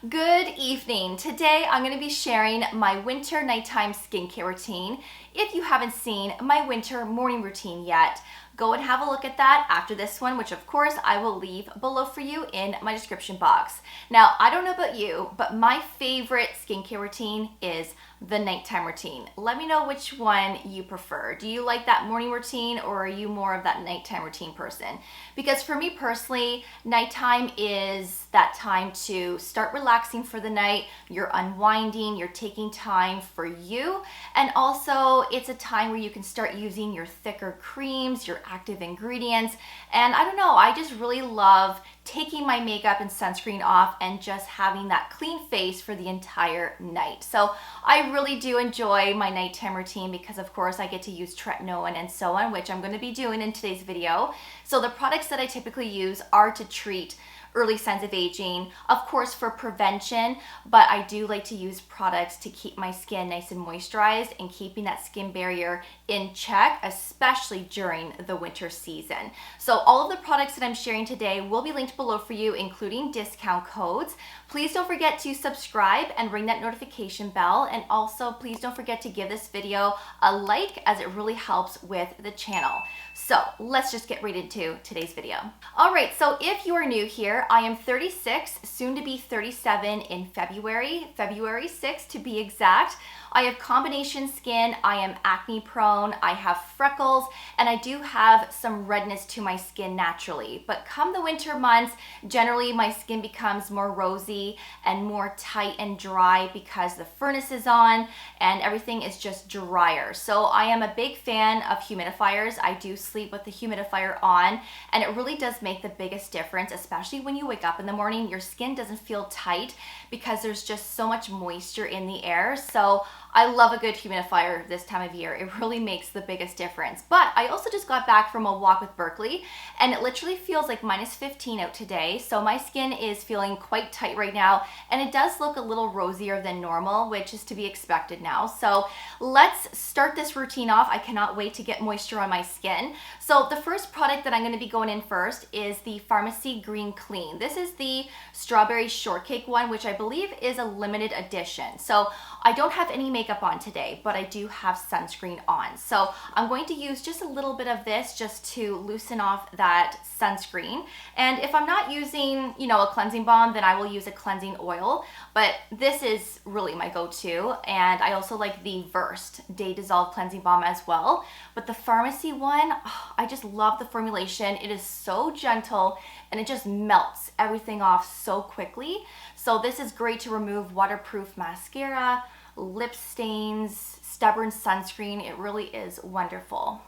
Good evening. Today I'm going to be sharing my winter nighttime skincare routine. If you haven't seen my winter morning routine yet, go and have a look at that after this one, which of course I will leave below for you in my description box. Now, I don't know about you, but my favorite skincare routine is the nighttime routine. Let me know which one you prefer. Do you like that morning routine or are you more of that nighttime routine person? Because for me personally, nighttime is that time to start relaxing for the night. You're unwinding, you're taking time for you, and also it's a time where you can start using your thicker creams, your active ingredients, and I don't know, I just really love taking my makeup and sunscreen off and just having that clean face for the entire night. So I really do enjoy my nighttime routine because of course I get to use Tretinoin and so on, which I'm going to be doing in today's video. So the products that I typically use are to treat early signs of aging, of course for prevention, but I do like to use products to keep my skin nice and moisturized and keeping that skin barrier in check, especially during the winter season. So all of the products that I'm sharing today will be linked below for you, including discount codes. Please don't forget to subscribe and ring that notification bell, and also please don't forget to give this video a like as it really helps with the channel. So let's just get right into today's video. All right, so if you are new here, I am 36, soon to be 37 in February 6th to be exact. I have combination skin, I am acne prone, I have freckles, and I do have some redness to my skin naturally. But come the winter months, generally my skin becomes more rosy and more tight and dry because the furnace is on and everything is just drier. So I am a big fan of humidifiers. I do sleep with the humidifier on, and it really does make the biggest difference, especially when you wake up in the morning. Your skin doesn't feel tight because there's just so much moisture in the air. So I love a good humidifier this time of year. It really makes the biggest difference. But I also just got back from a walk with Berkeley, and it literally feels like -15 out today. So my skin is feeling quite tight right now, and it does look a little rosier than normal, which is to be expected now. So let's start this routine off. I cannot wait to get moisture on my skin. So the first product that I'm going to be going in first is the Pharmacy Green Clean. This is the strawberry shortcake one, which I believe is a limited edition. So I don't have any makeup on today, but I do have sunscreen on. So I'm going to use just a little bit of this just to loosen off that sunscreen. And if I'm not using, a cleansing balm, then I will use a cleansing oil. But this is really my go-to. And I also like the Versed Day Dissolve Cleansing Balm as well. But the Pharmacy one, I just love the formulation. It is so gentle and it just melts everything off so quickly. So this is great to remove waterproof mascara, lip stains, stubborn sunscreen. It really is wonderful.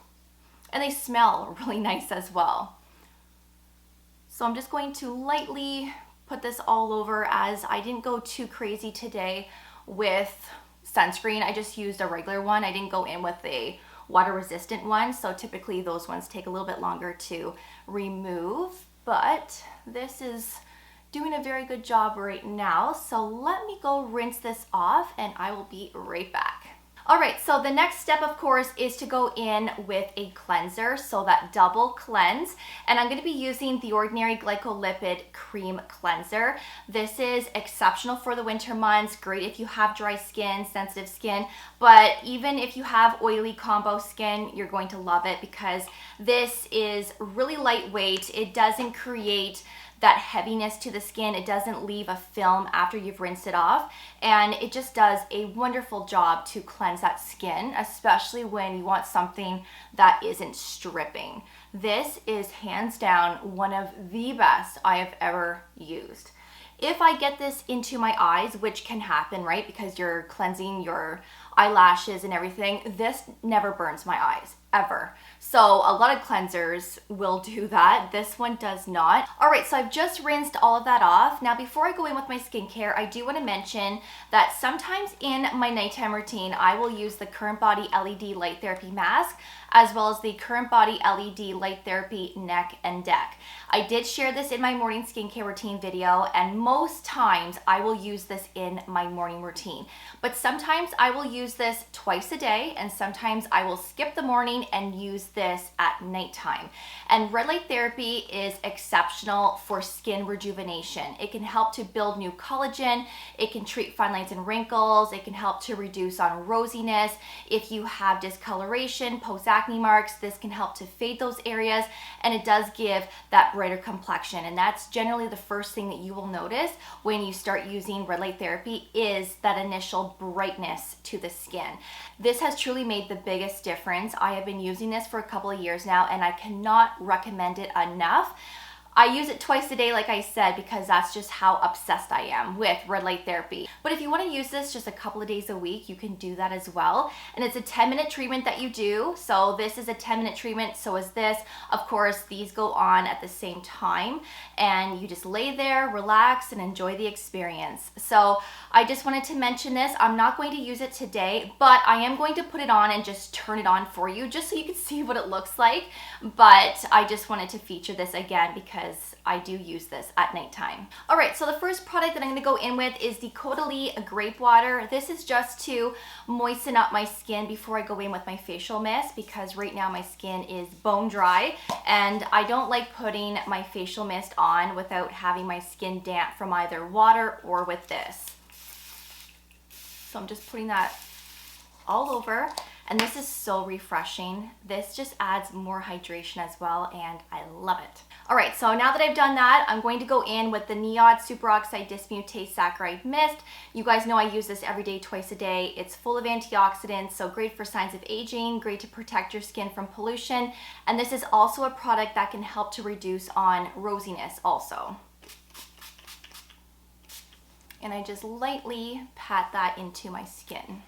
And they smell really nice as well. So I'm just going to lightly put this all over, as I didn't go too crazy today with sunscreen. I just used a regular one. I didn't go in with a water resistant one. So typically those ones take a little bit longer to remove, but this is doing a very good job right now. So let me go rinse this off and I will be right back. All right, so the next step, of course, is to go in with a cleanser, so that double cleanse. And I'm going to be using the Ordinary Glycolipid Cream Cleanser. This is exceptional for the winter months, great if you have dry skin, sensitive skin, but even if you have oily combo skin, you're going to love it because this is really lightweight. It doesn't create that heaviness to the skin. It doesn't leave a film after you've rinsed it off, and it just does a wonderful job to cleanse that skin, especially when you want something that isn't stripping. This is hands down one of the best I have ever used. If I get this into my eyes, which can happen, right, because you're cleansing your eyelashes and everything, this never burns my eyes, ever. So a lot of cleansers will do that. This one does not. All right, so I've just rinsed all of that off. Now, before I go in with my skincare, I do want to mention that sometimes in my nighttime routine, I will use the Current Body LED Light Therapy Mask, as well as the Current Body LED Light Therapy Neck and Deck. I did share this in my morning skincare routine video, and most times I will use this in my morning routine. But sometimes I will use use this twice a day, and sometimes I will skip the morning and use this at nighttime. And red light therapy is exceptional for skin rejuvenation. It can help to build new collagen, it can treat fine lines and wrinkles, it can help to reduce on rosiness. If you have discoloration, post-acne marks, this can help to fade those areas, and it does give that brighter complexion. And that's generally the first thing that you will notice when you start using red light therapy, is that initial brightness to the skin. This has truly made the biggest difference. I have been using this for a couple of years now, and I cannot recommend it enough. I use it twice a day, like I said, because that's just how obsessed I am with red light therapy. But if you want to use this just a couple of days a week, you can do that as well. And it's a 10-minute treatment that you do. So this is a 10-minute treatment, so is this. Of course, these go on at the same time, and you just lay there, relax, and enjoy the experience. So I just wanted to mention this. I'm not going to use it today, but I am going to put it on and just turn it on for you, just so you can see what it looks like. But I just wanted to feature this again because I do use this at nighttime. All right, so the first product that I'm gonna go in with is the Caudalie Grape Water. This is just to moisten up my skin before I go in with my facial mist, because right now my skin is bone dry, and I don't like putting my facial mist on without having my skin damp from either water or with this. So I'm just putting that all over. And this is so refreshing. This just adds more hydration as well, and I love it. All right, so now that I've done that, I'm going to go in with the NIOD Superoxide Dismutase Saccharide Mist. You guys know I use this every day, twice a day. It's full of antioxidants, so great for signs of aging, great to protect your skin from pollution. And this is also a product that can help to reduce on rosiness also. And I just lightly pat that into my skin.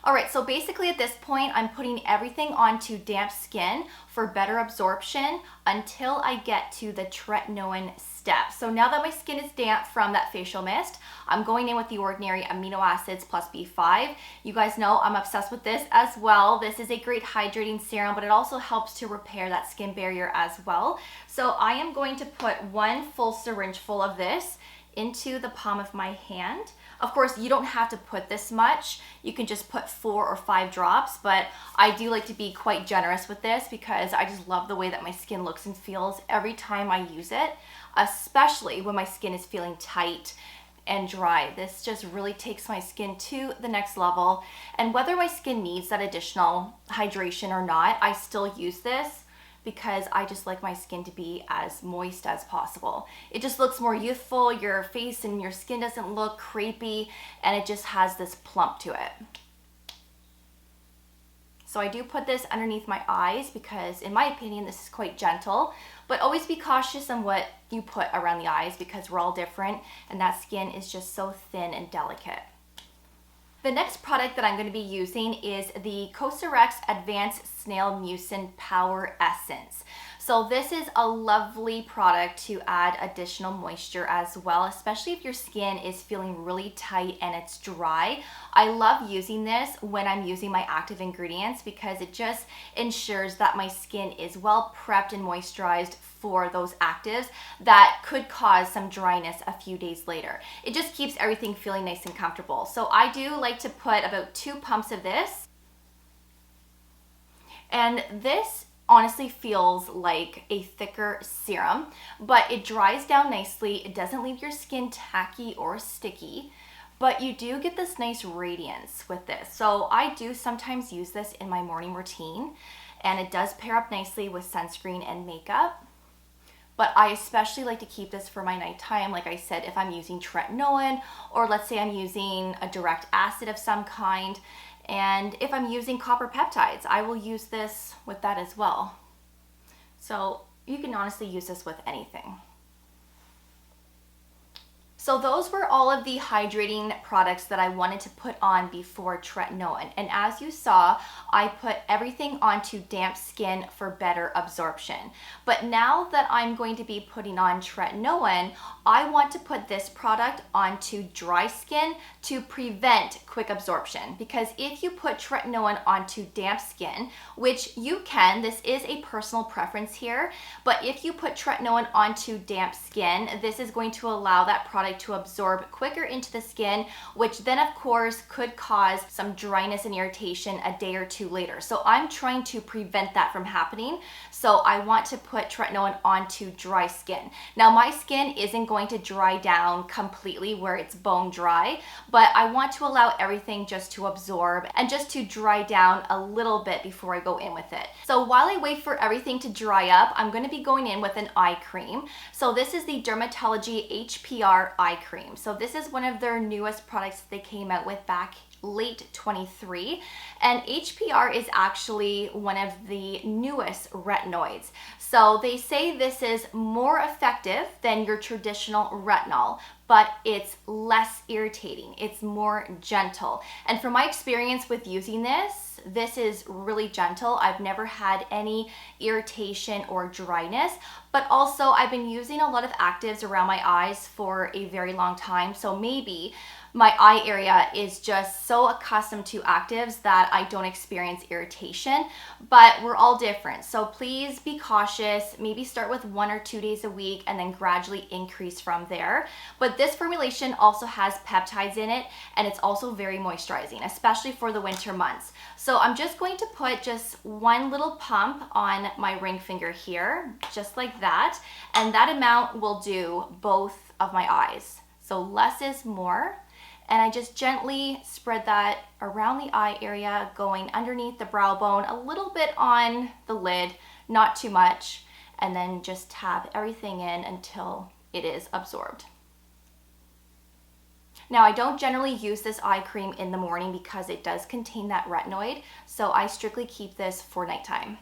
All right, so basically at this point, I'm putting everything onto damp skin for better absorption until I get to the tretinoin step. So now that my skin is damp from that facial mist, I'm going in with the Ordinary Amino Acids plus B5. You guys know I'm obsessed with this as well. This is a great hydrating serum, but it also helps to repair that skin barrier as well. So I am going to put 1 full syringe full of this into the palm of my hand. Of course, you don't have to put this much. You can just put 4 or 5 drops, but I do like to be quite generous with this because I just love the way that my skin looks and feels every time I use it, especially when my skin is feeling tight and dry. This just really takes my skin to the next level. And whether my skin needs that additional hydration or not, I still use this because I just like my skin to be as moist as possible. It just looks more youthful, your face and your skin doesn't look crepey, and it just has this plump to it. So I do put this underneath my eyes because in my opinion, this is quite gentle, but always be cautious on what you put around the eyes because we're all different and that skin is just so thin and delicate. The next product that I'm going to be using is the Cosrx Advanced Snail Mucin Power Essence. So this is a lovely product to add additional moisture as well, especially if your skin is feeling really tight and it's dry. I love using this when I'm using my active ingredients because it just ensures that my skin is well prepped and moisturized for those actives that could cause some dryness a few days later. It just keeps everything feeling nice and comfortable. So I do like to put about 2 pumps of this. And this honestly feels like a thicker serum, but it dries down nicely. It doesn't leave your skin tacky or sticky, but you do get this nice radiance with this. So I do sometimes use this in my morning routine, and it does pair up nicely with sunscreen and makeup. But I especially like to keep this for my nighttime. Like I said, if I'm using tretinoin, or let's say I'm using a direct acid of some kind, and if I'm using copper peptides, I will use this with that as well. So you can honestly use this with anything. So those were all of the hydrating products that I wanted to put on before Tretinoin. And as you saw, I put everything onto damp skin for better absorption. But now that I'm going to be putting on Tretinoin, I want to put this product onto dry skin to prevent quick absorption. Because if you put Tretinoin onto damp skin, which you can, this is a personal preference here, but if you put Tretinoin onto damp skin, this is going to allow that product to absorb quicker into the skin, which then of course could cause some dryness and irritation a day or two later. So I'm trying to prevent that from happening. So I want to put Tretinoin onto dry skin. Now my skin isn't going to dry down completely where it's bone dry, but I want to allow everything just to absorb and just to dry down a little bit before I go in with it. So while I wait for everything to dry up, I'm going to be going in with an eye cream. So this is the Dermatology HPR eye cream. So this is one of their newest products they came out with back late 23, and HPR is actually one of the newest retinoids. So they say this is more effective than your traditional retinol, but it's less irritating. It's more gentle. And from my experience with using this is really gentle. I've never had any irritation or dryness, but also I've been using a lot of actives around my eyes for a very long time. So maybe my eye area is just so accustomed to actives that I don't experience irritation, but we're all different. So please be cautious. Maybe start with 1 or 2 days a week and then gradually increase from there. But this formulation also has peptides in it, and it's also very moisturizing, especially for the winter months. So I'm just going to put just one little pump on my ring finger here, just like that. And that amount will do both of my eyes. So less is more. And I just gently spread that around the eye area, going underneath the brow bone, a little bit on the lid, not too much, and then just tap everything in until it is absorbed. Now, I don't generally use this eye cream in the morning because it does contain that retinoid, so I strictly keep this for nighttime.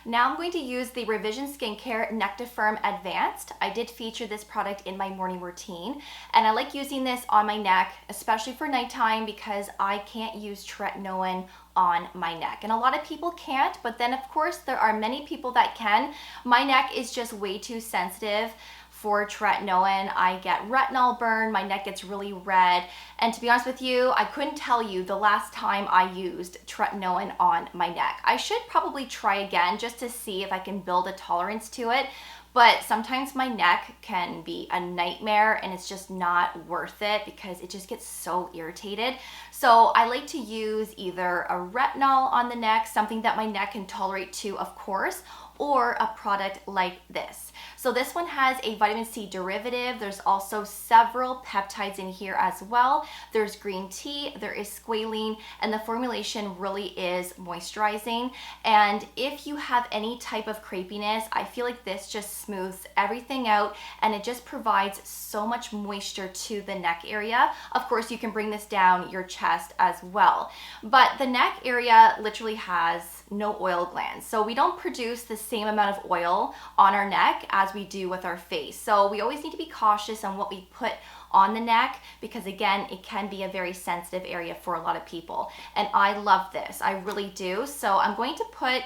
Now I'm going to use the Revision Skincare Nectifirm Advanced. I did feature this product in my morning routine, and I like using this on my neck, especially for nighttime, because I can't use Tretinoin on my neck. And a lot of people can't, but then of course there are many people that can. My neck is just way too sensitive for Tretinoin. I get retinol burn, my neck gets really red, and to be honest with you, I couldn't tell you the last time I used Tretinoin on my neck. I should probably try again just to see if I can build a tolerance to it, but sometimes my neck can be a nightmare and it's just not worth it because it just gets so irritated. So I like to use either a retinol on the neck, something that my neck can tolerate too, of course, or a product like this. So this one has a vitamin C derivative. There's also several peptides in here as well. There's green tea, there is squalene, and the formulation really is moisturizing. And if you have any type of crepiness, I feel like this just smooths everything out, and it just provides so much moisture to the neck area. Of course, you can bring this down your chest as well. But the neck area literally has no oil glands. So we don't produce the same amount of oil on our neck as we do with our face. So we always need to be cautious on what we put on the neck because again, it can be a very sensitive area for a lot of people. And I love this, I really do. So I'm going to put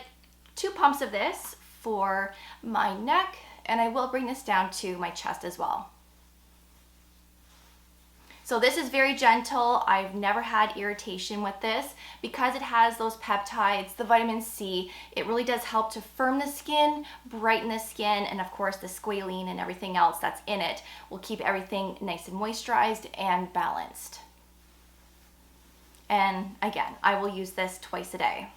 2 pumps of this for my neck, and I will bring this down to my chest as well. So this is very gentle. I've never had irritation with this because it has those peptides, the vitamin C. It really does help to firm the skin, brighten the skin, and of course the squalene and everything else that's in it will keep everything nice and moisturized and balanced. And again, I will use this twice a day.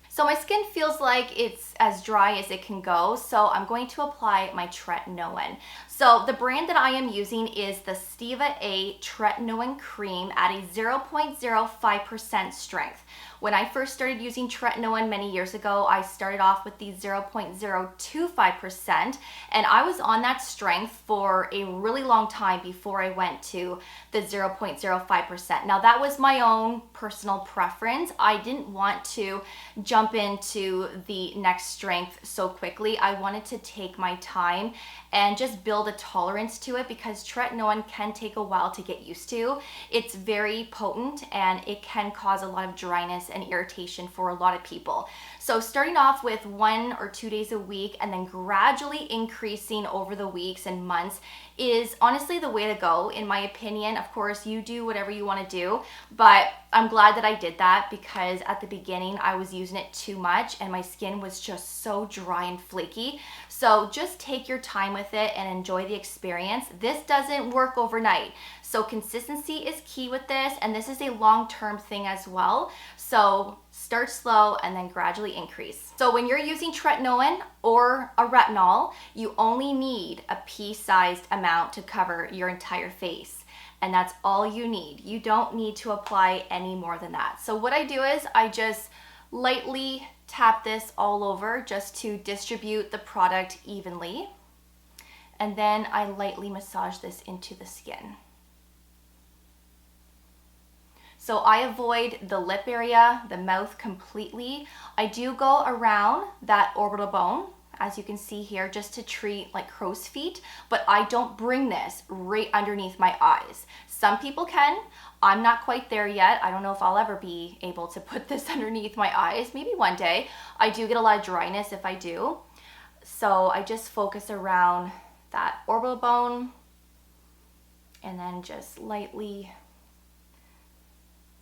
So my skin feels like it's as dry as it can go, so I'm going to apply my Tretinoin. So the brand that I am using is the Stieva-A Tretinoin Cream at a 0.05% strength. When I first started using Tretinoin many years ago, I started off with the 0.025%, and I was on that strength for a really long time before I went to the 0.05%. Now that was my own personal preference. I didn't want to jump into the next strength so quickly. I wanted to take my time and just build a tolerance to it because tretinoin can take a while to get used to. It's very potent and it can cause a lot of dryness and irritation for a lot of people. So starting off with 1 or 2 days a week and then gradually increasing over the weeks and months is honestly the way to go, in my opinion. Of course, you do whatever you want to do, but I'm glad that I did that because at the beginning I was using it too much and my skin was just so dry and flaky. So just take your time with it and enjoy the experience. This doesn't work overnight. So consistency is key with this, and this is a long-term thing as well. So start slow and then gradually increase. So when you're using tretinoin or a retinol, you only need a pea-sized amount to cover your entire face. And that's all you need. You don't need to apply any more than that. So what I do is I just lightly tap this all over just to distribute the product evenly. And then I lightly massage this into the skin. So I avoid the lip area, the mouth completely. I do go around that orbital bone, as you can see here, just to treat like crow's feet, but I don't bring this right underneath my eyes. Some people can. I'm not quite there yet. I don't know if I'll ever be able to put this underneath my eyes. Maybe one day. I do get a lot of dryness if I do. So I just focus around that orbital bone and then just lightly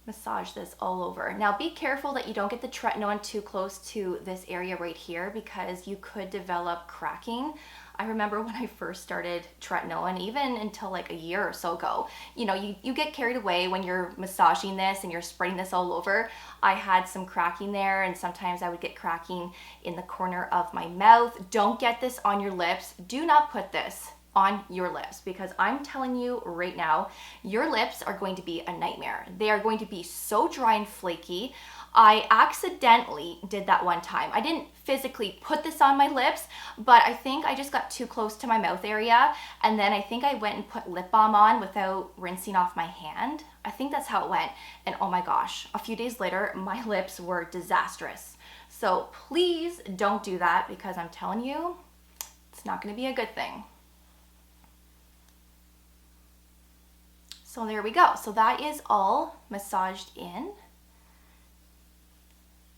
massage this all over. Now be careful that you don't get the tretinoin too close to this area right here because you could develop cracking. I remember when I first started tretinoin, even until like a year or so ago, you know, you get carried away when you're massaging this and you're spreading this all over. I had some cracking there, and sometimes I would get cracking in the corner of my mouth. Don't get this on your lips. Do not put this on your lips because I'm telling you right now, your lips are going to be a nightmare. They are going to be so dry and flaky. I accidentally did that one time. I didn't physically put this on my lips, but I think I just got too close to my mouth area, and then I think I went and put lip balm on without rinsing off my hand. I think that's how it went, and oh my gosh, a few days later, my lips were disastrous. So please don't do that because I'm telling you, it's not gonna be a good thing. So there we go. So that is all massaged in.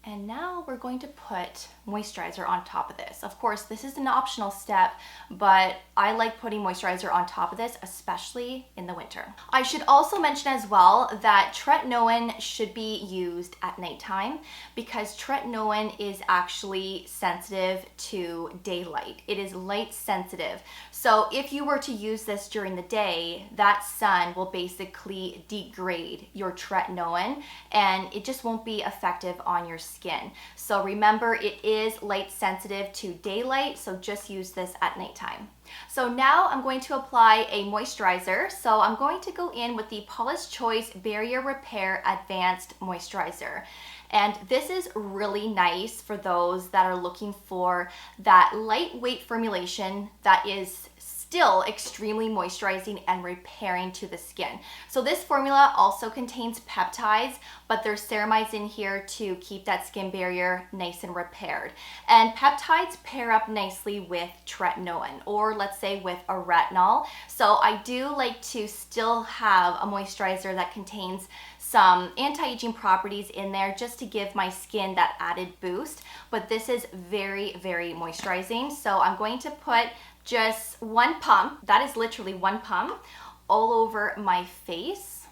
And now we're going to put moisturizer on top of this. Of course, this is an optional step, but I like putting moisturizer on top of this, especially in the winter. I should also mention as well that tretinoin should be used at nighttime because tretinoin is actually sensitive to daylight. It is light sensitive. So if you were to use this during the day, that sun will basically degrade your tretinoin and it just won't be effective on your skin. So remember, it is light sensitive to daylight, so just use this at nighttime. So now I'm going to apply a moisturizer. So I'm going to go in with the Paula's Choice Barrier Repair Advanced Moisturizer. And this is really nice for those that are looking for that lightweight formulation that is still extremely moisturizing and repairing to the skin. So this formula also contains peptides, but there's ceramides in here to keep that skin barrier nice and repaired. And peptides pair up nicely with tretinoin, or let's say with a retinol. So I do like to still have a moisturizer that contains some anti-aging properties in there just to give my skin that added boost. But this is very, very moisturizing. So I'm going to put just one pump, that is literally one pump, all over my face.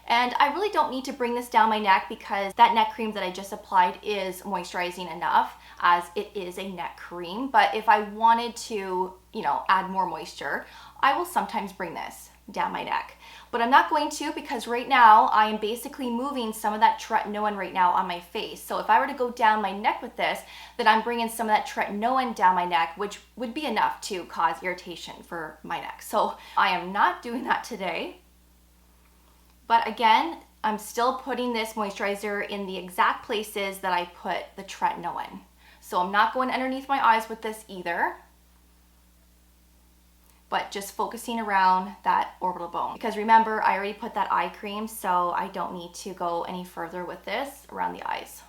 And I really don't need to bring this down my neck because that neck cream that I just applied is moisturizing enough as it is a neck cream. But if I wanted to, you know, add more moisture, I will sometimes bring this down my neck. But I'm not going to because right now I am basically moving some of that tretinoin right now on my face. So if I were to go down my neck with this, then I'm bringing some of that tretinoin down my neck, which would be enough to cause irritation for my neck. So I am not doing that today. But again, I'm still putting this moisturizer in the exact places that I put the tretinoin. So I'm not going underneath my eyes with this either, but just focusing around that orbital bone. Because remember, I already put that eye cream, so I don't need to go any further with this around the eyes.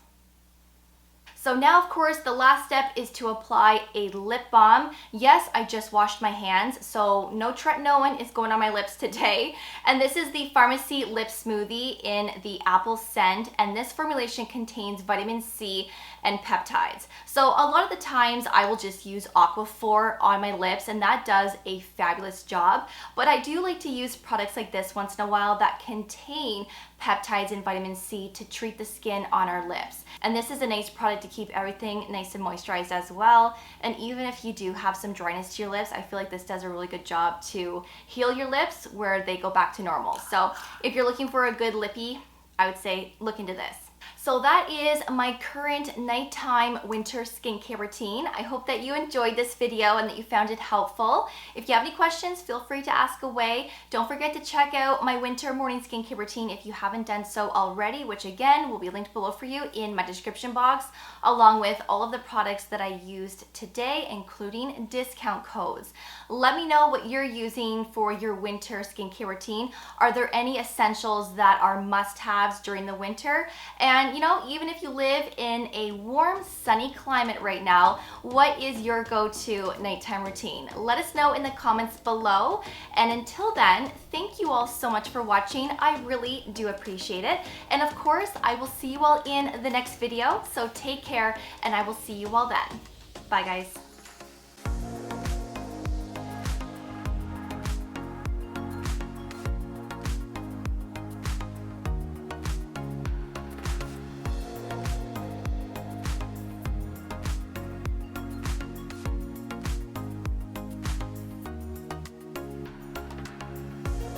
So now, of course, the last step is to apply a lip balm. Yes, I just washed my hands, so no tretinoin is going on my lips today. And this is the Pharmacy Lip Smoothie in the apple scent, and this formulation contains vitamin C and peptides. So a lot of the times I will just use Aquaphor on my lips, and that does a fabulous job. But I do like to use products like this once in a while that contain peptides and vitamin C to treat the skin on our lips. And this is a nice product to keep everything nice and moisturized as well. And even if you do have some dryness to your lips, I feel like this does a really good job to heal your lips where they go back to normal. So if you're looking for a good lippy, I would say look into this. So that is my current nighttime winter skincare routine. I hope that you enjoyed this video and that you found it helpful. If you have any questions, feel free to ask away. Don't forget to check out my winter morning skincare routine if you haven't done so already, which again will be linked below for you in my description box, along with all of the products that I used today, including discount codes. Let me know what you're using for your winter skincare routine. Are there any essentials that are must-haves during the winter? And you know, even if you live in a warm, sunny climate right now, what is your go-to nighttime routine? Let us know in the comments below. And until then, thank you all so much for watching. I really do appreciate it. And of course, I will see you all in the next video. So take care, and I will see you all then. Bye, guys.